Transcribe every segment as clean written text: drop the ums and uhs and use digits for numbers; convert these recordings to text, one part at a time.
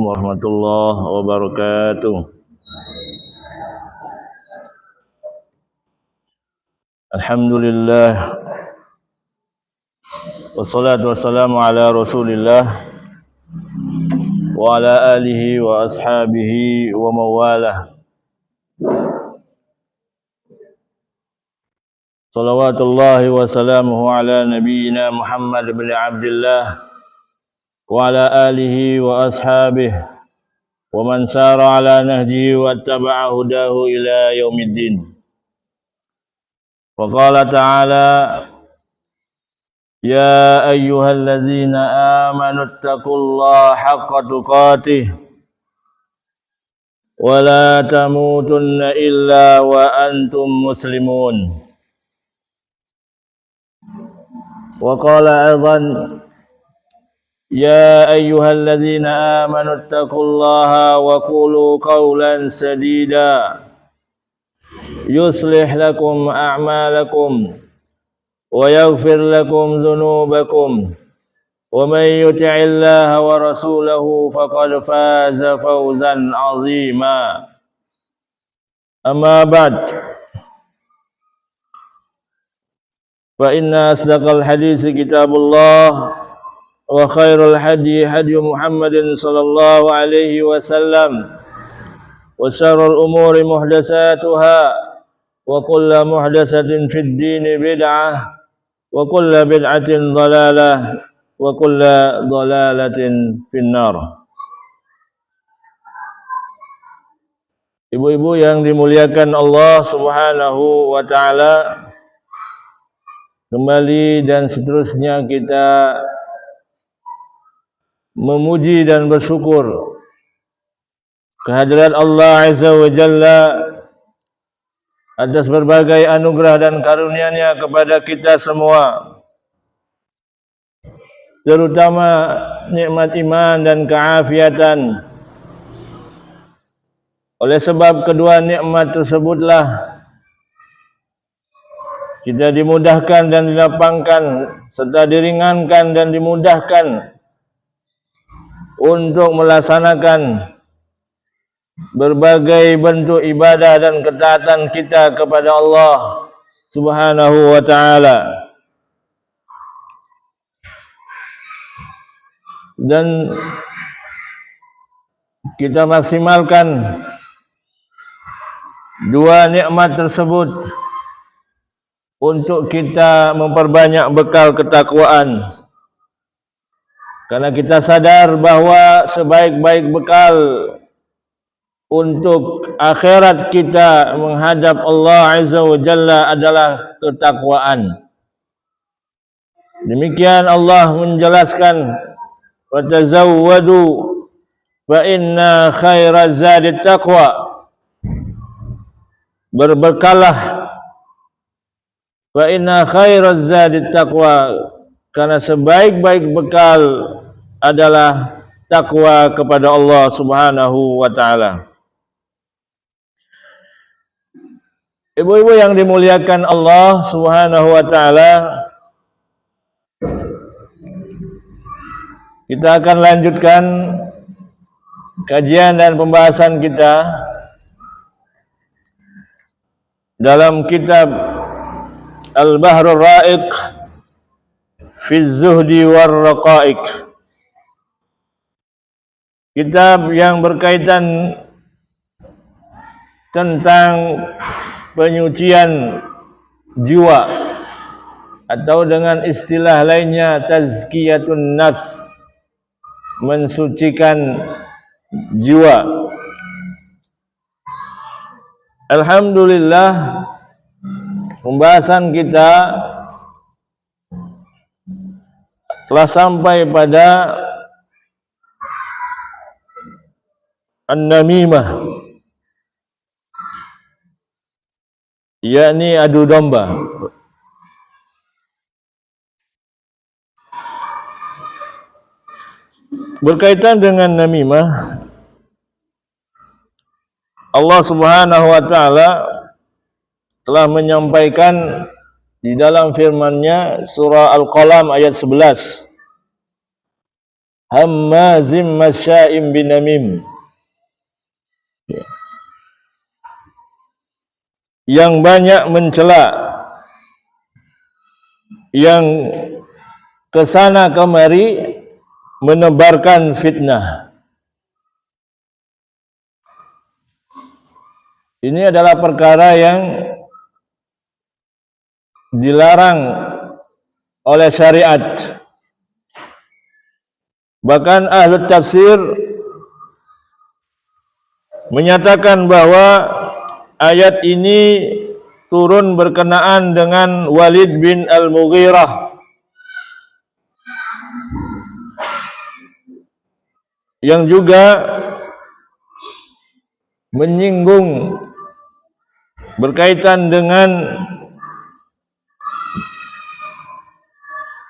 warahmatullahi wabarakatuh. Alhamdulillah wassalatu wassalamu ala Rasulillah wa ala alihi wa ashabihi wa mawalah. Salawatullahi wa salamuhu ala nabiyyina Muhammad bin Abdullah wa ala alihi wa ashabihi wa man sara ala nahjihi wa ittaba'a hudahu ila yaumiddin. Wa qala ta'ala ya ayyuhalladzina amanu ittaqullaha haqqa tuqatih wa la tamutunna illa wa antum muslimun. Wa qala aidan ya ayyuhalladzina amanu ittaqullaha wa qulu qawlan sadida yuslih lakum a'malakum wa yaghfir lakum dhunubakum wa may yuti'illaha wa rasulahu faqad faza fawzan 'azima. Amma ba'd, fa inna asdaqal hadisi kitabullah wa khairul hadi hadi Muhammadin sallallahu alaihi wasallam wa syarrul umuri muhdatsatuha wa kullu muhdatsatin fid dini bid'ah wa kullu bid'atin dhalalah wa kullu dhalalatin finnar. Ibu-ibu yang dimuliakan Allah Subhanahu wa taala, kembali dan seterusnya kita memuji dan bersyukur kehadirat Allah Azza wa Jalla atas berbagai anugerah dan karunia-Nya kepada kita semua, terutama nikmat iman dan keafiatan. Oleh sebab kedua nikmat tersebutlah kita dimudahkan dan dilapangkan serta diringankan dan dimudahkan untuk melaksanakan berbagai bentuk ibadah dan ketaatan kita kepada Allah Subhanahu wa taala. Dan kita maksimalkan dua nikmat tersebut untuk kita memperbanyak bekal ketakwaan, karena kita sadar bahawa sebaik-baik bekal untuk akhirat kita menghadap Allah Azza wa Jalla adalah ketakwaan. Demikian Allah menjelaskan, wa tazawwadu fa inna khairaz zadit taqwa. Berbekallah, fa inna khairaz zadit taqwa, karena sebaik-baik bekal adalah takwa kepada Allah Subhanahu wa taala. Ibu-ibu yang dimuliakan Allah Subhanahu wa taala, kita akan lanjutkan kajian dan pembahasan kita dalam kitab Al-Bahrul Ra'iq fi Zuhdi war Raqa'iq, kitab yang berkaitan tentang penyucian jiwa, atau dengan istilah lainnya tazkiyatun nafs, mensucikan jiwa. Alhamdulillah, pembahasan kita telah sampai pada an-namimah, yakni adu domba. Berkaitan dengan namimah, Allah Subhanahu wa taala telah menyampaikan di dalam firman-Nya surah Al-Qalam ayat 11, hammazim masya'im binamim, yang banyak mencela, yang kesana kemari menebarkan fitnah. Ini adalah perkara yang dilarang oleh syariat. Bahkan ahli tafsir menyatakan bahwa ayat ini turun berkenaan dengan Walid bin Al-Mughirah yang juga menyinggung berkaitan dengan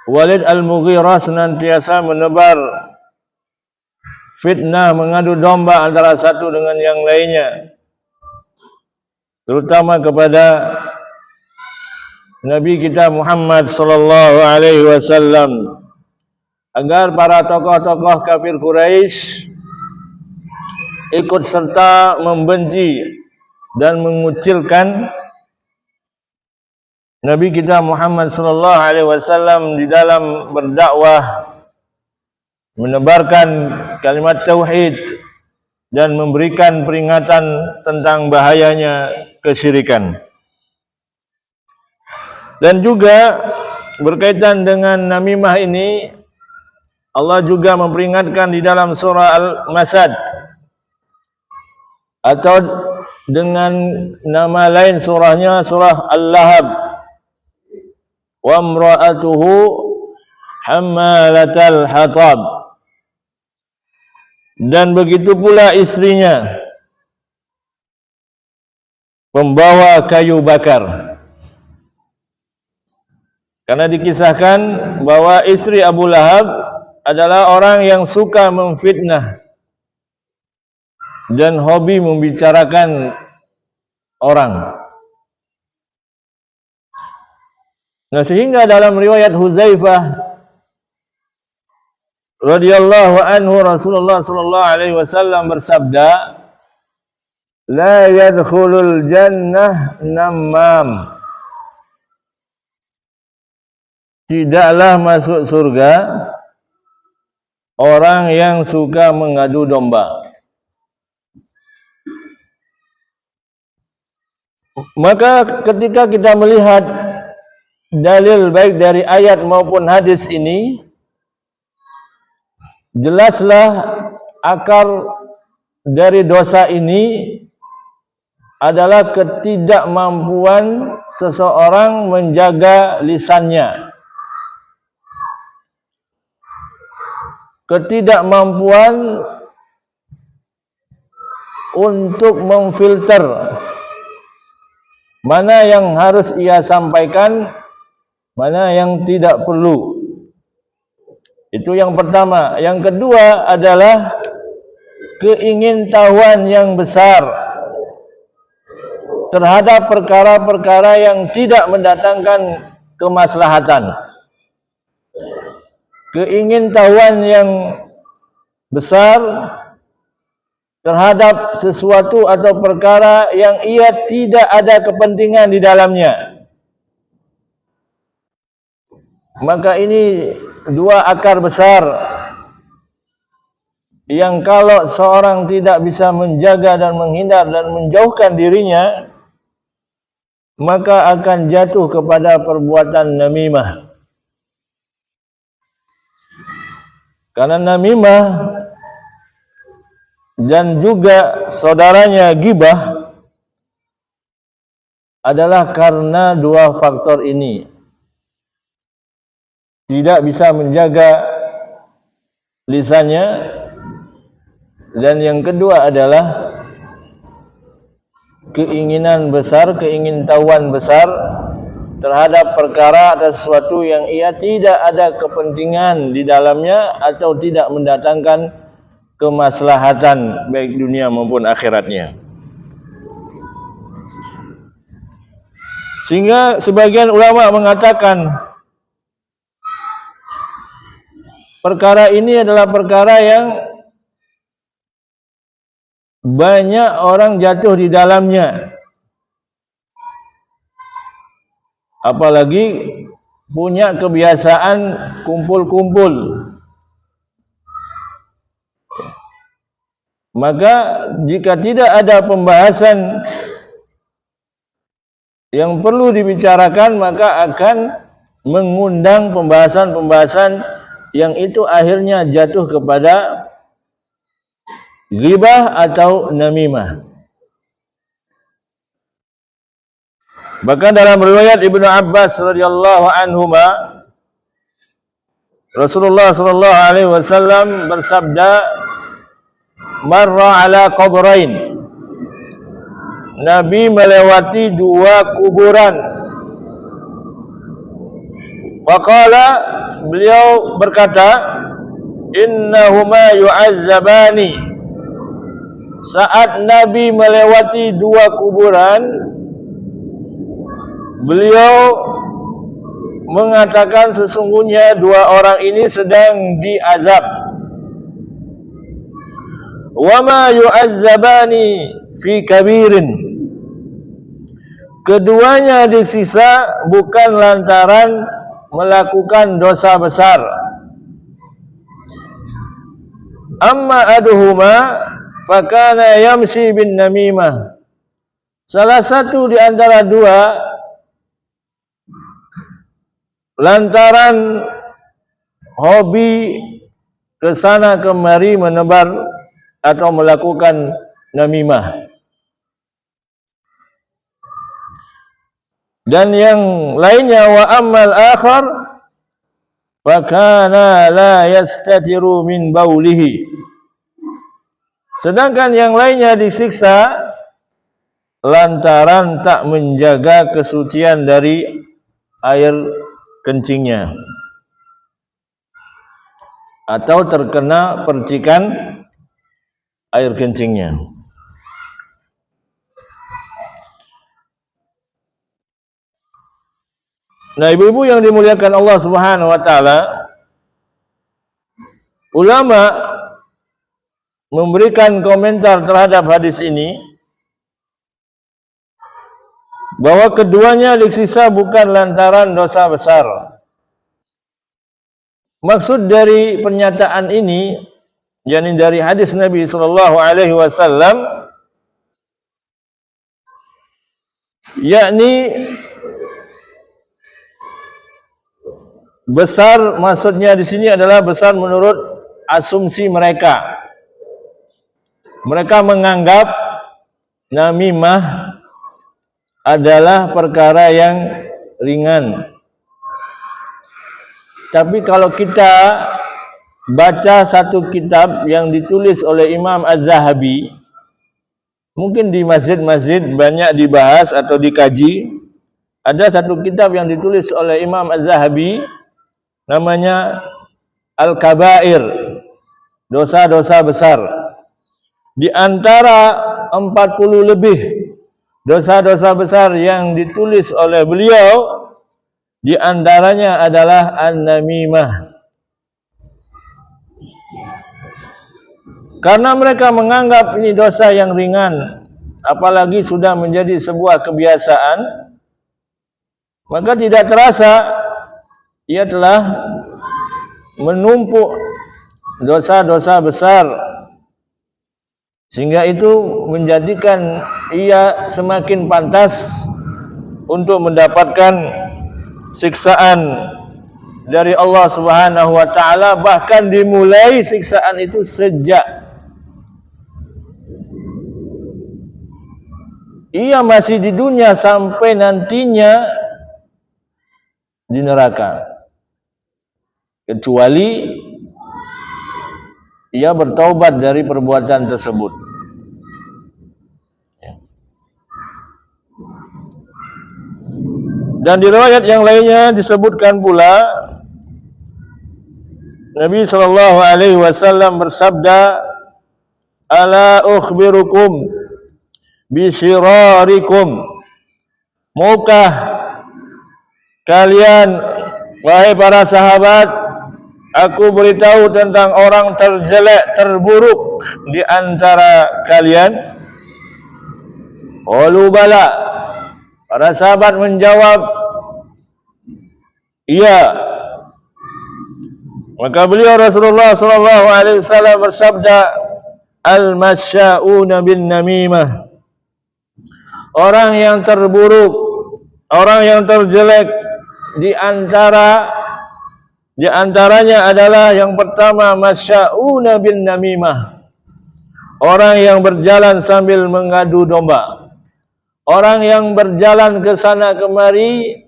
Walid Al-Mughirah senantiasa menebar fitnah, mengadu domba antara satu dengan yang lainnya, terutama kepada Nabi kita Muhammad sallallahu alaihi wasallam, agar para tokoh-tokoh kafir Quraisy ikut serta membenci dan mengucilkan Nabi kita Muhammad sallallahu alaihi wasallam di dalam berdakwah, menebarkan kalimat tauhid dan memberikan peringatan tentang bahayanya kesyirikan. Dan juga berkaitan dengan namimah ini, Allah juga memperingatkan di dalam surah Al-Masad, atau dengan nama lain surahnya surah Al-Lahab, wa imra'atuhu hammalatal hatab, dan begitu pula istrinya pembawa kayu bakar. Karena dikisahkan bahwa istri Abu Lahab adalah orang yang suka memfitnah dan hobi membicarakan orang. Nah, sehingga dalam riwayat Huzaifah radhiyallahu anhu, Rasulullah sallallahu alaihi wasallam bersabda, la yadkhulul jannah namam, tidaklah masuk surga orang yang suka mengadu domba. Maka ketika kita melihat dalil baik dari ayat maupun hadis ini, jelaslah akar dari dosa ini adalah ketidakmampuan seseorang menjaga lisannya, ketidakmampuan untuk memfilter mana yang harus ia sampaikan, mana yang tidak perlu. Itu yang pertama. Yang kedua adalah keingintahuan yang besar terhadap perkara-perkara yang tidak mendatangkan kemaslahatan. Keingintahuan yang besar terhadap sesuatu atau perkara yang ia tidak ada kepentingan di dalamnya. Maka ini dua akar besar yang kalau seorang tidak bisa menjaga dan menghindar dan menjauhkan dirinya, maka akan jatuh kepada perbuatan namimah. Karena namimah dan juga saudaranya ghibah adalah karena dua faktor ini. Tidak bisa menjaga lisannya, dan yang kedua adalah keinginan besar, keingintahuan besar terhadap perkara atau sesuatu yang ia tidak ada kepentingan di dalamnya atau tidak mendatangkan kemaslahatan baik dunia maupun akhiratnya. Sehingga sebagian ulama mengatakan perkara ini adalah perkara yang banyak orang jatuh di dalamnya. Apalagi punya kebiasaan kumpul-kumpul. Maka jika tidak ada pembahasan yang perlu dibicarakan, maka akan mengundang pembahasan-pembahasan yang itu akhirnya jatuh kepada ghibah atau namimah. Bahkan dalam riwayat Ibnu Abbas radhiyallahu anhuma, Rasulullah sallallahu alaihi wasallam bersabda, "Marra ala qabrain." Nabi melewati dua kuburan. Waqala, beliau berkata, "Innahuma yu'azzabani." Saat Nabi melewati dua kuburan, beliau mengatakan sesungguhnya dua orang ini sedang diazab. Wa ma yu'azzabani fi kabirin. Keduanya disiksa bukan lantaran melakukan dosa besar. Amma aduhuma fakana yamshi bin namimah. Salah satu di antara dua lantaran hobi kesana kemari menebar atau melakukan namimah. Dan yang lainnya, wa ammal akhar fakana la yastatiru min baulihi. Sedangkan yang lainnya disiksa lantaran tak menjaga kesucian dari air kencingnya atau terkena percikan air kencingnya. Nah, ibu-ibu yang dimuliakan Allah Subhanahu wa taala, ulama memberikan komentar terhadap hadis ini bahwa keduanya disiksa bukan lantaran dosa besar. Maksud dari pernyataan ini, yakni dari hadis Nabi sallallahu alaihi wasallam, yakni besar, maksudnya di sini adalah besar menurut asumsi mereka. Mereka menganggap namimah adalah perkara yang ringan. Tapi kalau kita baca satu kitab yang ditulis oleh Imam Az-Zahabi, mungkin di masjid-masjid banyak dibahas atau dikaji. Ada satu kitab yang ditulis oleh Imam Az-Zahabi, namanya Al-Kabair, dosa-dosa besar. Di antara 40 lebih dosa-dosa besar yang ditulis oleh beliau, di antaranya adalah an-namimah. Karena mereka menganggap ini dosa yang ringan, apalagi sudah menjadi sebuah kebiasaan, maka tidak terasa ia telah menumpuk dosa-dosa besar, sehingga itu menjadikan ia semakin pantas untuk mendapatkan siksaan dari Allah Subhanahu wa taala, bahkan dimulai siksaan itu sejak ia masih di dunia sampai nantinya di neraka, kecuali ia bertaubat dari perbuatan tersebut. Dan di riwayat yang lainnya disebutkan pula Nabi sallallahu alaihi wasallam bersabda, "Ala ukhbirukum bi syirarikum." Maukah kalian, wahai para sahabat, aku beritahu tentang orang terjelek, terburuk di antara kalian? Qalu bala. Para sahabat menjawab, iya. Maka beliau Rasulullah sallallahu alaihi wasallam bersabda, al-masya'una bin namimah. Orang yang terburuk, orang yang terjelek di antaranya adalah yang pertama, masya'una bin namimah. Orang yang berjalan sambil mengadu domba. Orang yang berjalan ke sana kemari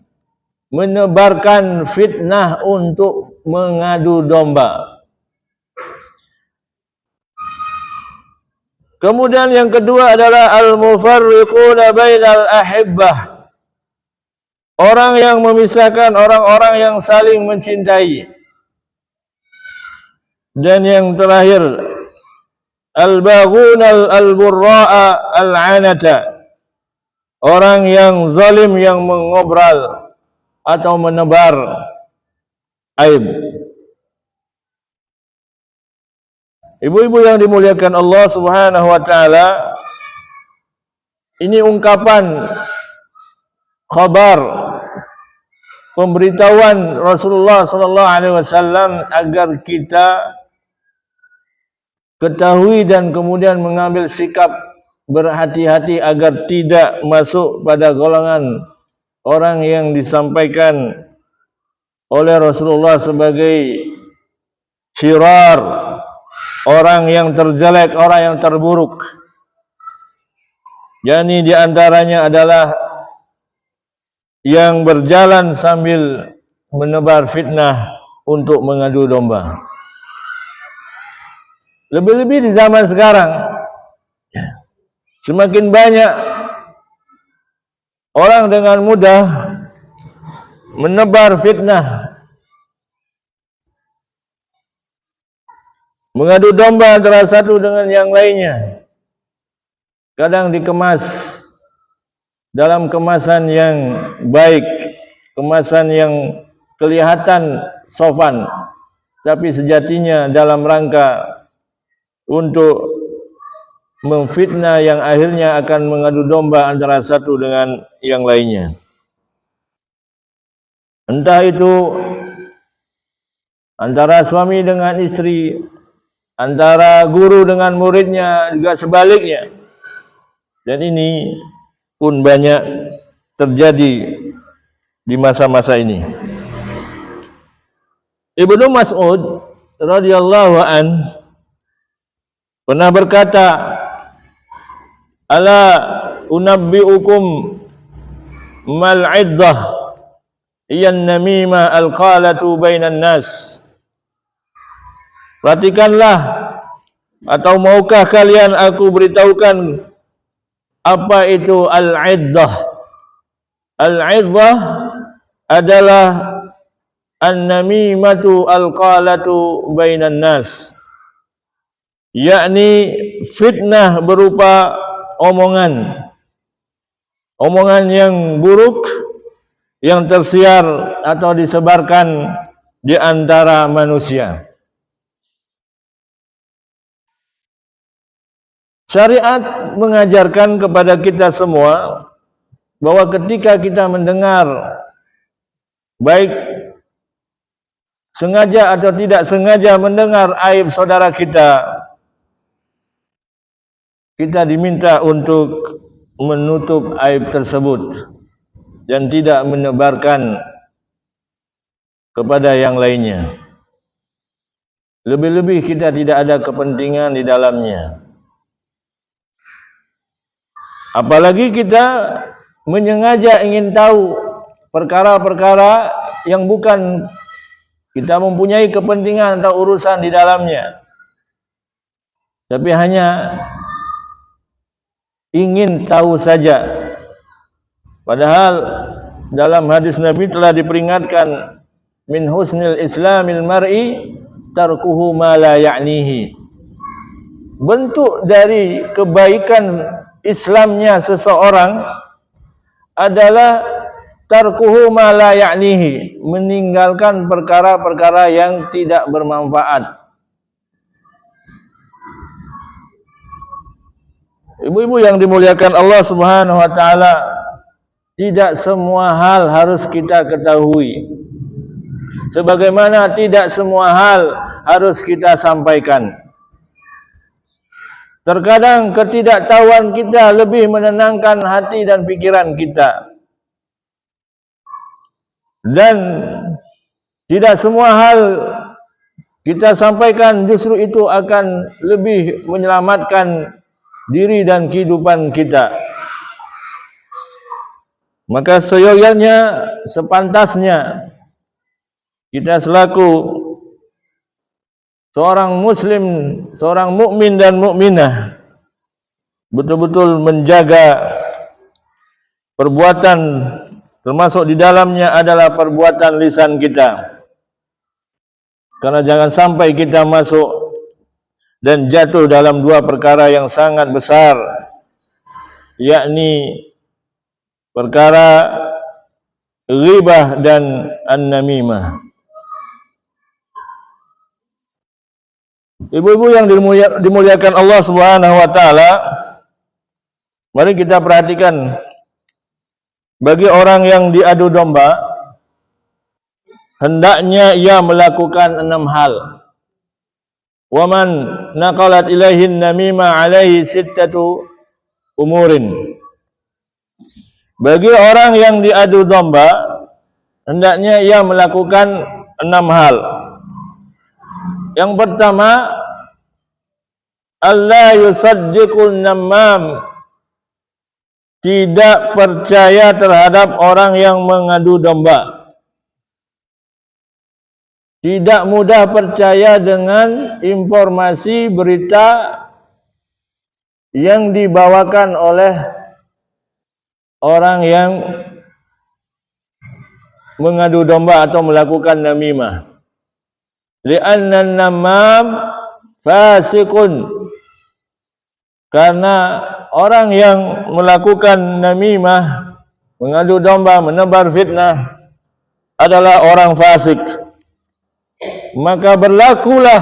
menebarkan fitnah untuk mengadu domba. Kemudian yang kedua adalah al-mufarriquna bainal ahibbah. Orang yang memisahkan orang-orang yang saling mencintai. Dan yang terakhir, al-baghuna al-burra'a al-'anata. Orang yang zalim yang mengobral atau menebar aib. Ibu-ibu yang dimuliakan Allah Subhanahu wa taala, ini ungkapan khabar, pemberitahuan Rasulullah sallallahu alaihi wasallam agar kita ketahui dan kemudian mengambil sikap berhati-hati agar tidak masuk pada golongan orang yang disampaikan oleh Rasulullah sebagai syirar, orang yang terjelek, orang yang terburuk. Yani di antaranya adalah yang berjalan sambil menebar fitnah untuk mengadu domba. Lebih-lebih di zaman sekarang, semakin banyak orang dengan mudah menebar fitnah, mengadu domba antara satu dengan yang lainnya. Kadang dikemas dalam kemasan yang baik, kemasan yang kelihatan sopan, tapi sejatinya dalam rangka untuk memfitnah yang akhirnya akan mengadu domba antara satu dengan yang lainnya. Entah itu antara suami dengan istri, antara guru dengan muridnya, juga sebaliknya. Dan ini pun banyak terjadi di masa-masa ini. Ibnu Mas'ud radhiyallahu an pernah berkata, ala unabbi'ukum mal 'iddah iyan namimah al-qalatu bainan nas. Perhatikanlah, atau maukah kalian aku beritahukan apa itu al-'iddah? Al-'iddah adalah an-namimatu al-qalatu bainan nas, yakni fitnah berupa omongan yang buruk yang tersiar atau disebarkan di antara manusia. Syariat mengajarkan kepada kita semua bahwa ketika kita mendengar, baik sengaja atau tidak sengaja mendengar aib saudara kita, kita diminta untuk menutup aib tersebut dan tidak menebarkan kepada yang lainnya. Lebih-lebih kita tidak ada kepentingan di dalamnya. Apalagi kita menyengaja ingin tahu perkara-perkara yang bukan kita mempunyai kepentingan atau urusan di dalamnya, tapi hanya ingin tahu saja. Padahal dalam hadis Nabi telah diperingatkan, min husnil islamil mar'i tarkuhu ma la ya'nihi. Bentuk dari kebaikan Islamnya seseorang adalah tarkuhu ma la ya'nihi, meninggalkan perkara-perkara yang tidak bermanfaat. Ibu-ibu yang dimuliakan Allah Subhanahu wa taala, tidak semua hal harus kita ketahui. Sebagaimana tidak semua hal harus kita sampaikan. Terkadang ketidaktahuan kita lebih menenangkan hati dan pikiran kita. Dan tidak semua hal kita sampaikan justru itu akan lebih menyelamatkan diri dan kehidupan kita. Maka seyogyanya, sepantasnya kita selaku seorang muslim, seorang mukmin dan mukminah betul-betul menjaga perbuatan, termasuk di dalamnya adalah perbuatan lisan kita. Karena jangan sampai kita masuk dan jatuh dalam dua perkara yang sangat besar, yakni perkara ghibah dan an-namimah. Ibu-ibu yang dimuliakan Allah Subhanahu wa taala, mari kita perhatikan bagi orang yang diadu domba, hendaknya ia melakukan 6 hal. Wa man naqalat ilaihi namimah alaihi sittatu umurin. Bagi orang yang diadu domba, hendaknya ia melakukan 6 hal. Yang pertama, alla yusaddiqun namam, tidak percaya terhadap orang yang mengadu domba. Tidak mudah percaya dengan informasi berita yang dibawakan oleh orang yang mengadu domba atau melakukan namimah. Li'anna an-namam fasiqun, karena orang yang melakukan namimah, mengadu domba, menebar fitnah adalah orang fasik. Maka berlakulah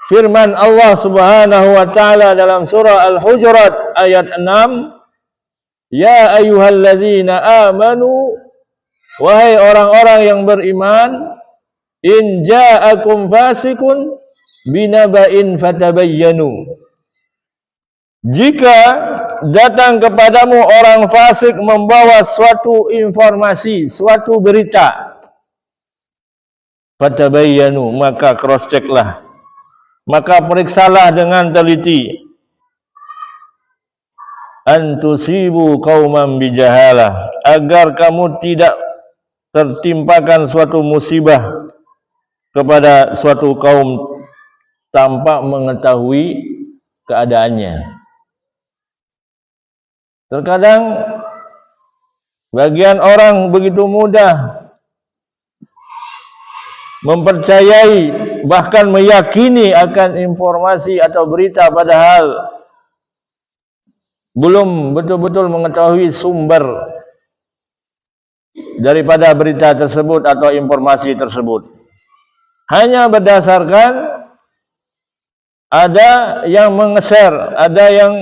firman Allah Subhanahu wa taala dalam surah Al-Hujurat ayat 6, ya ayyuhalladzina amanu, wahai orang-orang yang beriman, in ja'akum fasikun binaba'in fatabayyanu, jika datang kepadamu orang fasik membawa suatu informasi, suatu berita, fatabayyanu, maka cross checklah, maka periksalah dengan teliti, antusibu qauman bijahalah, agar kamu tidak tertimpakan suatu musibah kepada suatu kaum tanpa mengetahui keadaannya. Terkadang bagian orang begitu mudah mempercayai, bahkan meyakini akan informasi atau berita, padahal belum betul-betul mengetahui sumber daripada berita tersebut atau informasi tersebut. Hanya berdasarkan ada yang meng-share, ada yang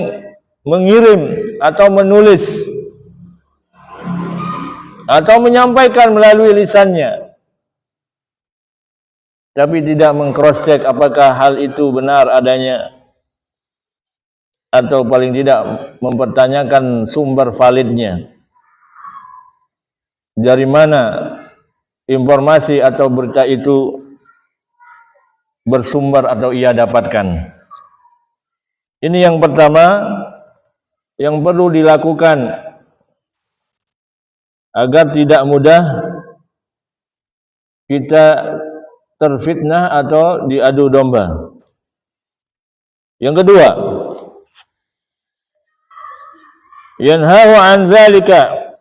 mengirim atau menulis atau menyampaikan melalui lisannya, tapi tidak meng-cross check apakah hal itu benar adanya, atau paling tidak mempertanyakan sumber validnya, dari mana informasi atau berita itu bersumber atau ia dapatkan. Ini yang pertama yang perlu dilakukan agar tidak mudah kita terfitnah atau diadu domba. Yang kedua, yanhahu an zalika,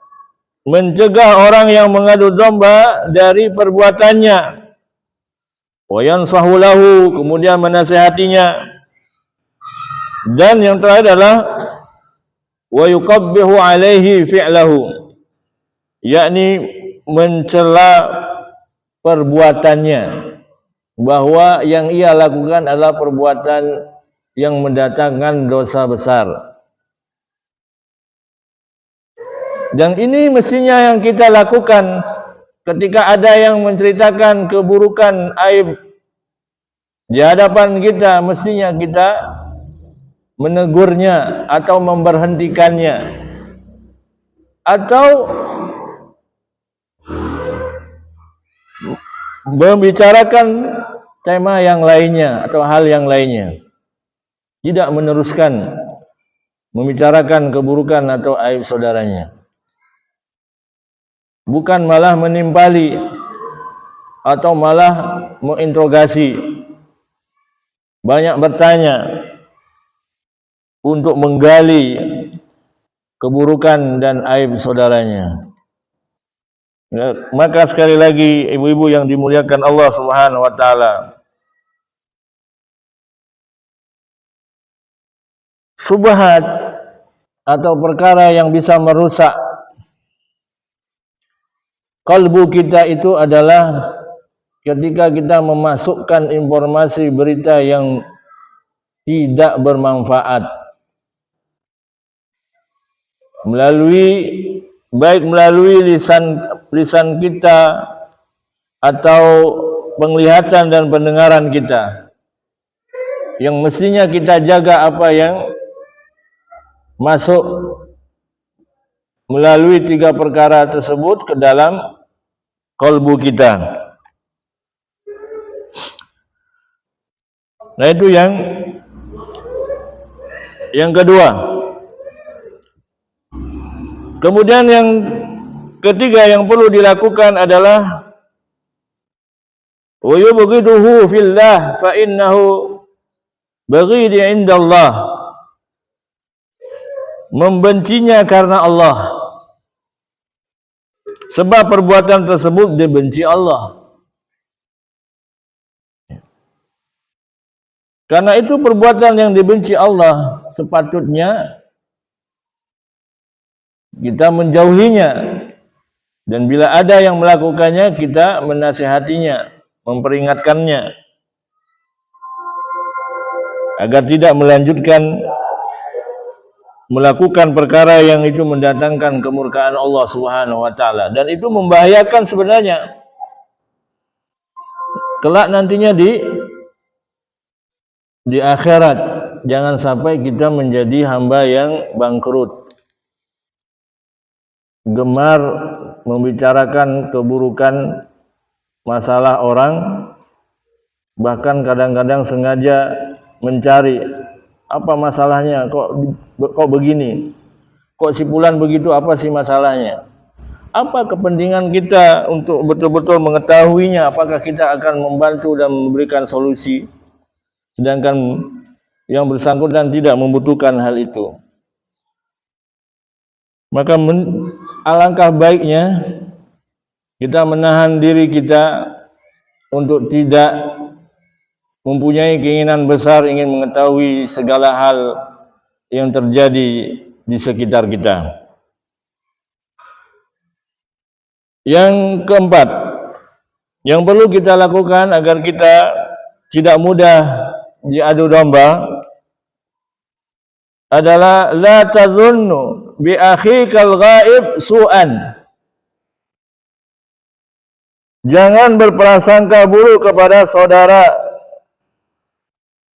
mencegah orang yang mengadu domba dari perbuatannya. Wa yansahu lahu, kemudian menasihatinya. Dan yang terakhir adalah wa yuqabbihu alaihi fi'lahu, yakni mencela perbuatannya, bahwa yang ia lakukan adalah perbuatan yang mendatangkan dosa besar. Dan ini mestinya yang kita lakukan ketika ada yang menceritakan keburukan, aib di hadapan kita, mestinya kita menegurnya atau memberhentikannya, atau membicarakan tema yang lainnya atau hal yang lainnya. Tidak meneruskan membicarakan keburukan atau aib saudaranya. Bukan malah menimpali atau malah menginterogasi, banyak bertanya untuk menggali keburukan dan aib saudaranya. Ya, maka sekali lagi ibu-ibu yang dimuliakan Allah Subhanahu wa taala, subhat atau perkara yang bisa merusak kalbu kita itu adalah ketika kita memasukkan informasi berita yang tidak bermanfaat baik melalui lisan kita atau penglihatan dan pendengaran kita, yang mestinya kita jaga apa yang masuk melalui 3 perkara tersebut ke dalam kalbu kita. Nah, itu yang kedua. Kemudian yang ketiga yang perlu dilakukan adalah wa yubghiduhu fillah fa innahu baghid 'indallah. Membencinya karena Allah, sebab perbuatan tersebut dibenci Allah. Karena itu perbuatan yang dibenci Allah, sepatutnya kita menjauhinya, dan bila ada yang melakukannya kita menasihatinya, memperingatkannya agar tidak melakukan perkara yang itu mendatangkan kemurkaan Allah Subhanahu wa taala, dan itu membahayakan sebenarnya kelak nantinya di akhirat. Jangan sampai kita menjadi hamba yang bangkrut, gemar membicarakan keburukan masalah orang, bahkan kadang-kadang sengaja mencari apa masalahnya, kok begini, kok si fulan begitu, apa sih masalahnya, apa kepentingan kita untuk betul-betul mengetahuinya, apakah kita akan membantu dan memberikan solusi, sedangkan yang bersangkutan tidak membutuhkan hal itu. Maka alangkah baiknya kita menahan diri kita untuk tidak mempunyai keinginan besar ingin mengetahui segala hal yang terjadi di sekitar kita. Yang keempat, yang perlu kita lakukan agar kita tidak mudah diadu domba adalah la tazunnu bi akhikal ghaib su'an. Jangan berprasangka buruk kepada saudara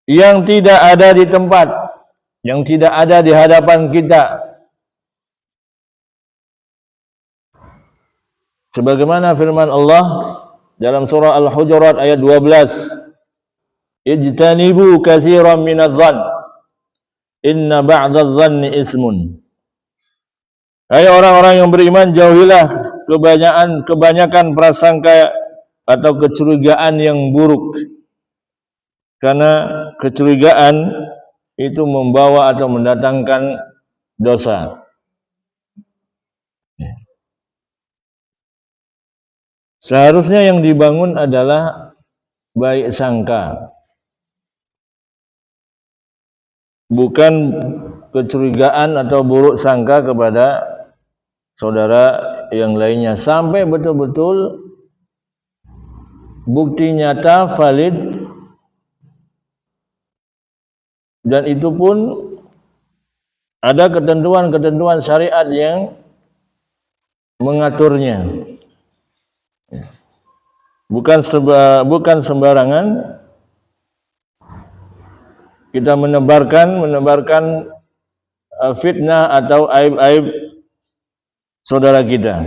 yang tidak ada di tempat, yang tidak ada di hadapan kita. Sebagaimana firman Allah dalam surah Al-Hujurat ayat 12, ijtanibu katsiran minadh-dhann inna ba'dadh-dhanni ismun. Hai orang-orang yang beriman, jauhilah kebanyakan prasangka atau kecurigaan yang buruk, karena kecurigaan itu membawa atau mendatangkan dosa. Seharusnya yang dibangun adalah baik sangka, bukan kecurigaan atau buruk sangka kepada saudara yang lainnya sampai betul-betul bukti nyata valid, dan itu pun ada ketentuan-ketentuan syariat yang mengaturnya. Bukan sembarangan kita menebarkan fitnah atau aib-aib saudara kita.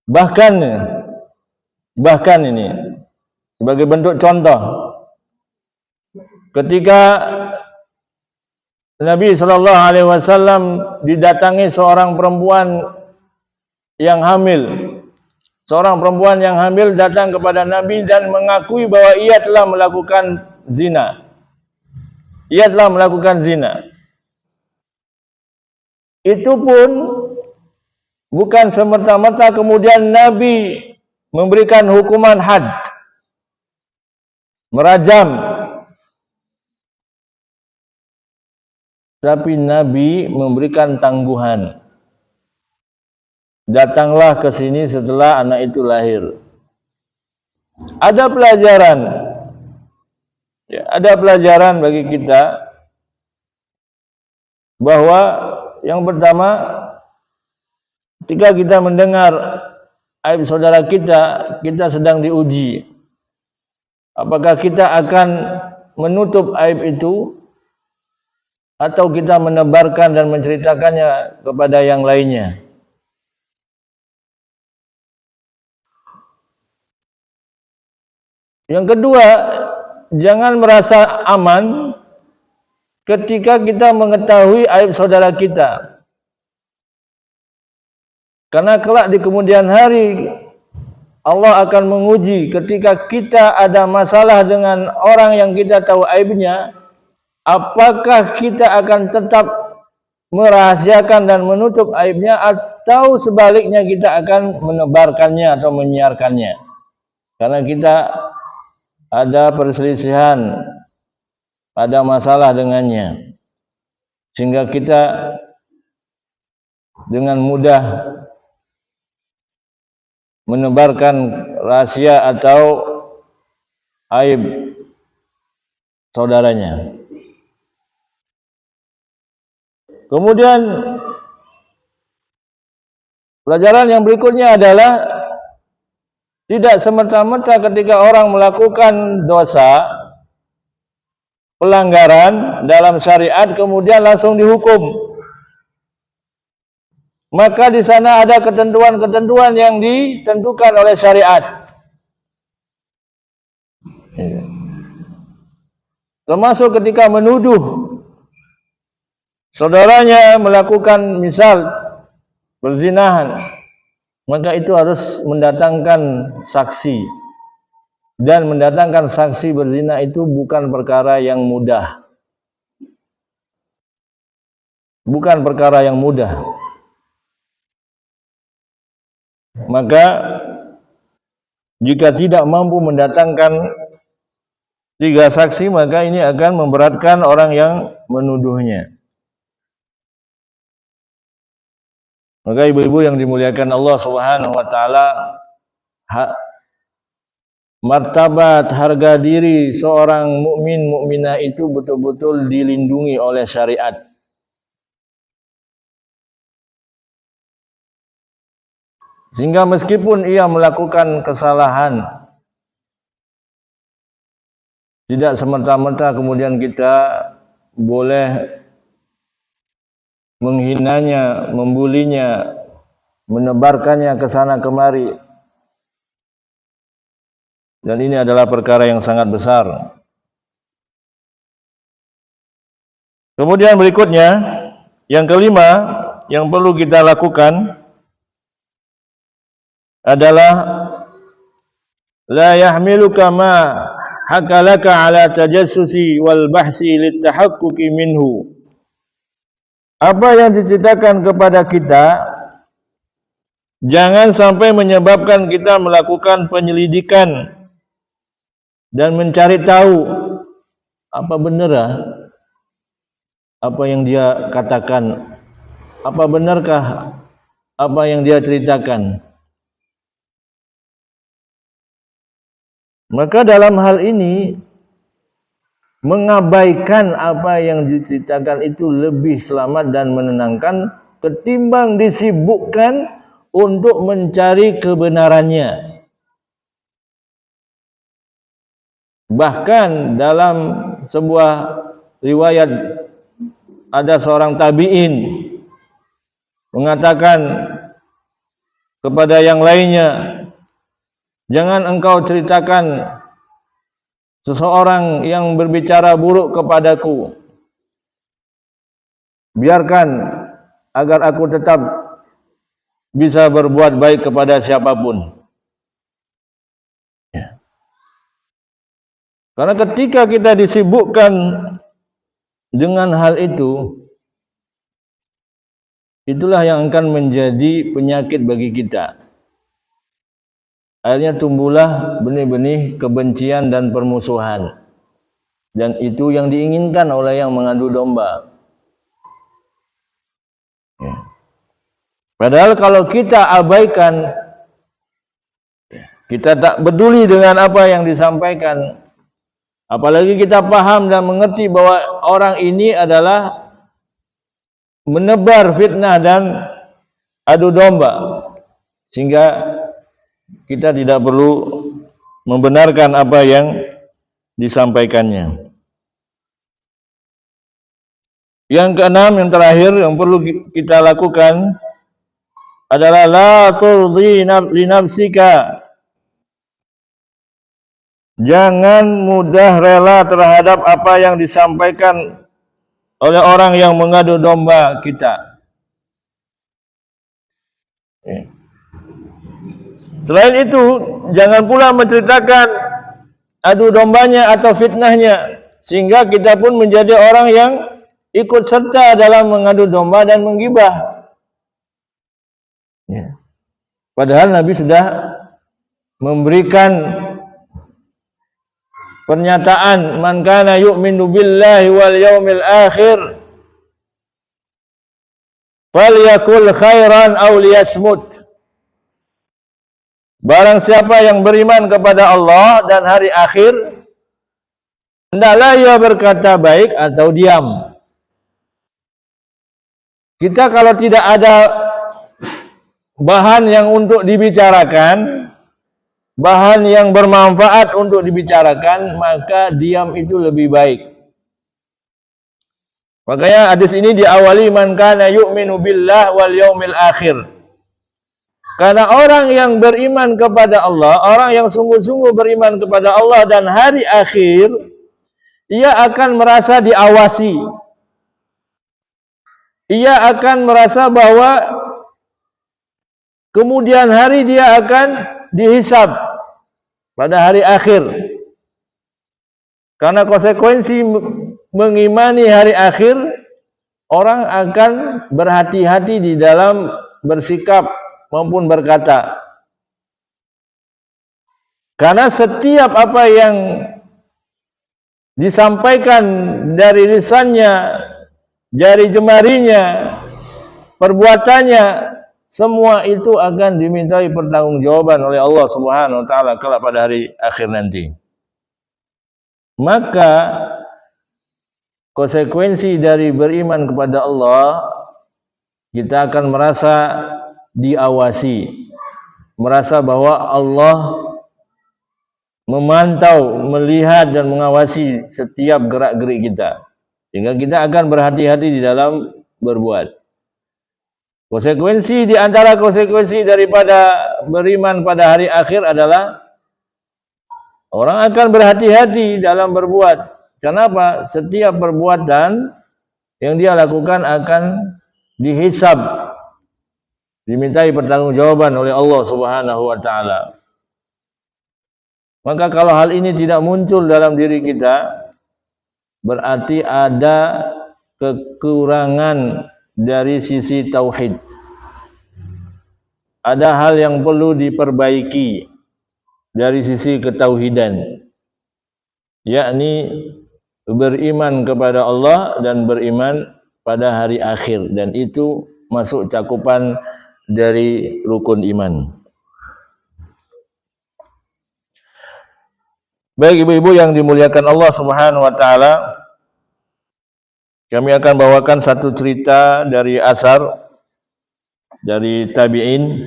Bahkan ini sebagai bentuk contoh, ketika Nabi Shallallahu Alaihi Wasallam didatangi seorang perempuan yang hamil. Seorang perempuan yang hamil datang kepada Nabi dan mengakui bahwa ia telah melakukan zina. Ia telah melakukan zina. Itu pun bukan semerta-merta kemudian Nabi memberikan hukuman had, merajam. Tapi Nabi memberikan tangguhan. Datanglah ke sini setelah anak itu lahir. Ada pelajaran. Ya, ada pelajaran bagi kita bahwa yang pertama, ketika kita mendengar aib saudara kita, kita sedang diuji. Apakah kita akan menutup aib itu atau kita menebarkan dan menceritakannya kepada yang lainnya. Yang kedua, jangan merasa aman ketika kita mengetahui aib saudara kita. Karena kelak di kemudian hari Allah akan menguji ketika kita ada masalah dengan orang yang kita tahu aibnya. Apakah kita akan tetap merahasiakan dan menutup aibnya, atau sebaliknya kita akan menebarkannya atau menyiarkannya? Karena kita ada perselisihan, ada masalah dengannya, sehingga kita dengan mudah menebarkan rahasia atau aib saudaranya. Kemudian pelajaran yang berikutnya adalah tidak semerta-merta ketika orang melakukan dosa, pelanggaran dalam syariat kemudian langsung dihukum. Maka di sana ada ketentuan-ketentuan yang ditentukan oleh syariat. Termasuk ketika menuduh saudaranya melakukan misal perzinahan, maka itu harus mendatangkan saksi. Dan mendatangkan saksi berzina itu bukan perkara yang mudah. Bukan perkara yang mudah. Maka jika tidak mampu mendatangkan 3 saksi, maka ini akan memberatkan orang yang menuduhnya. Maka ibu-ibu yang dimuliakan Allah Subhanahu wa taala, martabat harga diri seorang mukmin mukminah itu betul-betul dilindungi oleh syariat. Sehingga meskipun ia melakukan kesalahan, tidak semerta-merta kemudian kita boleh menghinanya, membulinya, menebarkannya ke sana kemari. Dan ini adalah perkara yang sangat besar. Kemudian berikutnya, yang kelima yang perlu kita lakukan adalah la yahmiluka ma hakalaka ala tajassusi wal bahsi litahaqquqi minhu. Apa yang diceritakan kepada kita jangan sampai menyebabkan kita melakukan penyelidikan dan mencari tahu apa benar apa yang dia katakan, apa benarkah apa yang dia ceritakan. Maka dalam hal ini mengabaikan apa yang diceritakan itu lebih selamat dan menenangkan ketimbang disibukkan untuk mencari kebenarannya. Bahkan dalam sebuah riwayat ada seorang tabi'in mengatakan kepada yang lainnya, jangan engkau ceritakan seseorang yang berbicara buruk kepadaku. Biarkan agar aku tetap bisa berbuat baik kepada siapapun. Ya. Karena ketika kita disibukkan dengan hal itu, itulah yang akan menjadi penyakit bagi kita. Akhirnya tumbuhlah benih-benih kebencian dan permusuhan. Dan itu yang diinginkan oleh yang mengadu domba. Ya. Padahal kalau kita abaikan, kita tak peduli dengan apa yang disampaikan, apalagi kita paham dan mengerti bahwa orang ini adalah menebar fitnah dan adu domba, sehingga kita tidak perlu membenarkan apa yang disampaikannya. Yang keenam, yang terakhir yang perlu kita lakukan adalah la turdi li nafsika. Jangan mudah rela terhadap apa yang disampaikan oleh orang yang mengadu domba kita. Selain itu, jangan pula menceritakan adu dombanya atau fitnahnya, sehingga kita pun menjadi orang yang ikut serta dalam mengadu domba dan menggibah. Ya. Padahal Nabi sudah memberikan pernyataan, man kana yu'minu billahi wal yaumil akhir falyakul khairan aw liyasmut. Barang siapa yang beriman kepada Allah dan hari akhir, hendaklah ia berkata baik atau diam. Kita kalau tidak ada bahan yang untuk dibicarakan, bahan yang bermanfaat untuk dibicarakan, maka diam itu lebih baik. Makanya hadis ini diawali man kana yu'minu billah wal yaumil akhir. Karena orang yang beriman kepada Allah, orang yang sungguh-sungguh beriman kepada Allah dan hari akhir, ia akan merasa diawasi. Ia akan merasa bahwa kemudian hari dia akan dihisab pada hari akhir. Karena konsekuensi mengimani hari akhir, orang akan berhati-hati di dalam bersikap maupun berkata. Karena setiap apa yang disampaikan dari lisannya, jari jemarinya, perbuatannya, semua itu akan dimintai pertanggungjawaban oleh Allah Subhanahu wa taala kelak pada hari akhir nanti. Maka konsekuensi dari beriman kepada Allah, kita akan merasa diawasi, merasa bahwa Allah memantau, melihat dan mengawasi setiap gerak-gerik kita, sehingga kita akan berhati-hati di dalam berbuat. Konsekuensi di antara konsekuensi daripada beriman pada hari akhir adalah orang akan berhati-hati dalam berbuat. Kenapa? Setiap perbuatan yang dia lakukan akan dihisab, dimintai pertanggungjawaban oleh Allah Subhanahu wa taala. Maka kalau hal ini tidak muncul dalam diri kita, berarti ada kekurangan dari sisi tauhid. Ada hal yang perlu diperbaiki dari sisi ketauhidan, yakni beriman kepada Allah dan beriman pada hari akhir, dan itu masuk cakupan dari rukun iman. Baik ibu-ibu yang dimuliakan Allah Subhanahu wa taala, kami akan bawakan satu cerita dari asar dari tabi'in.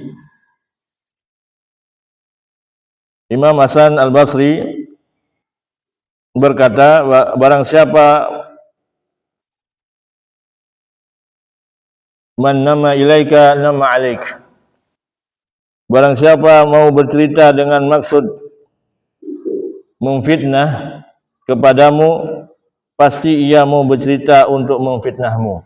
Imam Hasan Al-Basri berkata, barang siapa man nama ilaika nama alaik, barang siapa mau bercerita dengan maksud memfitnah kepadamu, pasti ia mau bercerita untuk memfitnahmu.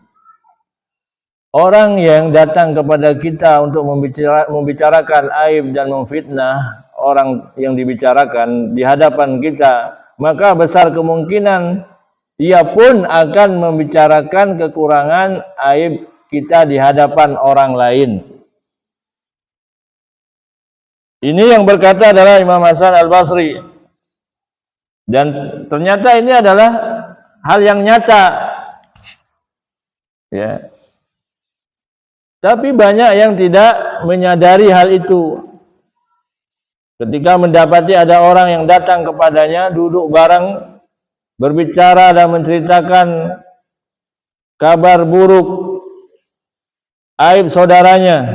Orang yang datang kepada kita untuk membicarakan aib dan memfitnah orang yang dibicarakan di hadapan kita, maka besar kemungkinan ia pun akan membicarakan kekurangan aib kita di hadapan orang lain. Ini yang berkata adalah Imam Hasan Al-Basri. Dan ternyata ini adalah hal yang nyata. Ya. Tapi banyak yang tidak menyadari hal itu. Ketika mendapati ada orang yang datang kepadanya, duduk bareng, berbicara dan menceritakan kabar buruk, aib saudaranya,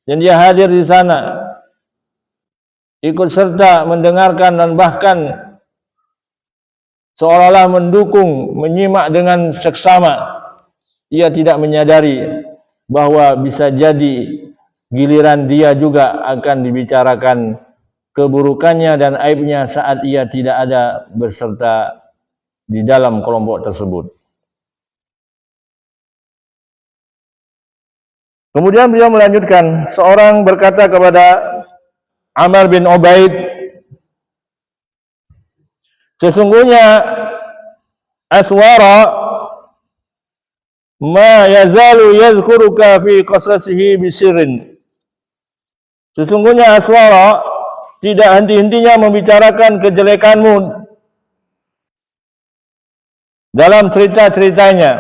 dan dia hadir di sana, ikut serta mendengarkan dan bahkan seolah-olah mendukung, menyimak dengan seksama, ia tidak menyadari bahwa bisa jadi giliran dia juga akan dibicarakan keburukannya dan aibnya saat ia tidak ada beserta di dalam kelompok tersebut. Kemudian beliau melanjutkan, seorang berkata kepada Amr bin Ubaid, sesungguhnya Aswara ma yazalu yazkuruka fi qasasihi bisirrin. Sesungguhnya Aswara tidak henti-hentinya membicarakan kejelekanmu dalam cerita-ceritanya.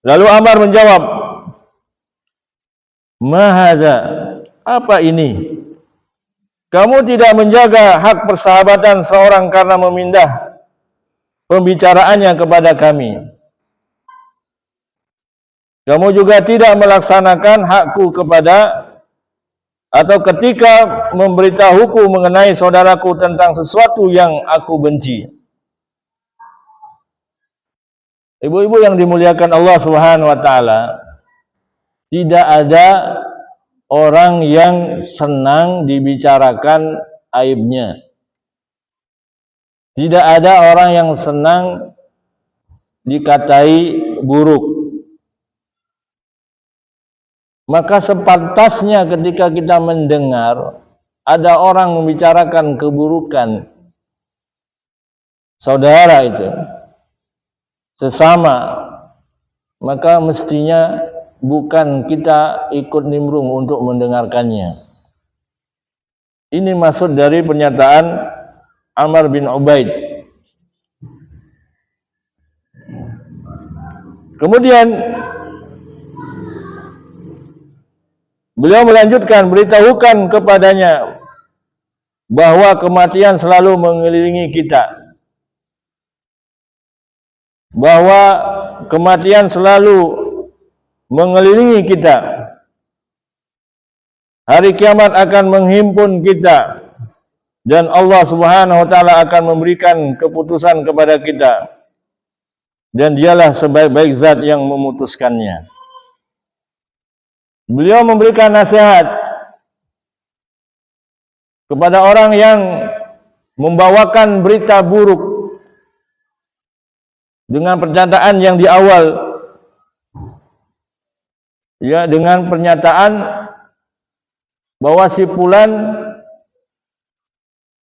Lalu Amr menjawab, ma hadza, apa ini? Kamu tidak menjaga hak persahabatan seorang karena memindah pembicaraannya kepada kami. Kamu juga tidak melaksanakan hakku kepada, atau ketika memberitahuku mengenai saudaraku tentang sesuatu yang aku benci. Ibu-ibu yang dimuliakan Allah Subhanahu wa taala, tidak ada orang yang senang dibicarakan aibnya. Tidak ada orang yang senang dikatai buruk. Maka sepantasnya ketika kita mendengar ada orang membicarakan keburukan saudara itu, sesama, maka mestinya bukan kita ikut nimbrung untuk mendengarkannya. Ini maksud dari pernyataan Amr bin Ubaid. Kemudian beliau melanjutkan, beritahukan kepadanya bahwa kematian selalu mengelilingi kita. Bahwa kematian selalu mengelilingi kita. Hari kiamat akan menghimpun kita dan Allah Subhanahu wa taala akan memberikan keputusan kepada kita. Dan dialah sebaik-baik zat yang memutuskannya. Beliau memberikan nasihat kepada orang yang membawakan berita buruk dengan pernyataan yang di awal, ya, dengan pernyataan bahwa si fulan